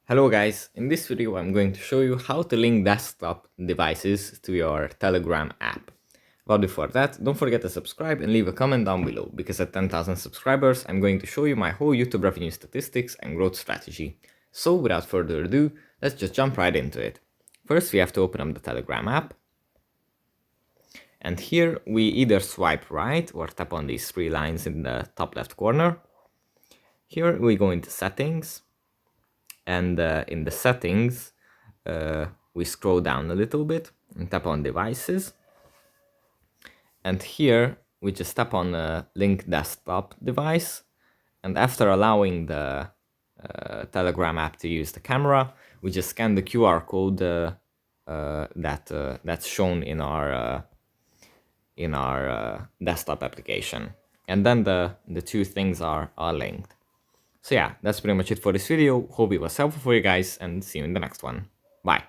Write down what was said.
Hello guys, in this video I'm going to show you how to link desktop devices to your Telegram app. But before that, don't forget to subscribe and leave a comment down below, because at 10,000 subscribers I'm going to show you my whole YouTube revenue statistics and growth strategy. So without further ado, let's just jump right into it. First we have to open up the Telegram app. And here we either swipe right or tap on these three lines in the top left corner. Here we go into settings. And in the settings, we scroll down a little bit and tap on devices. And here we just tap on link desktop device. And after allowing the Telegram app to use the camera, we just scan the QR code that's shown in our desktop application. And then the two things are linked. So yeah, that's pretty much it for this video. Hope it was helpful for you guys, and see you in the next one. Bye.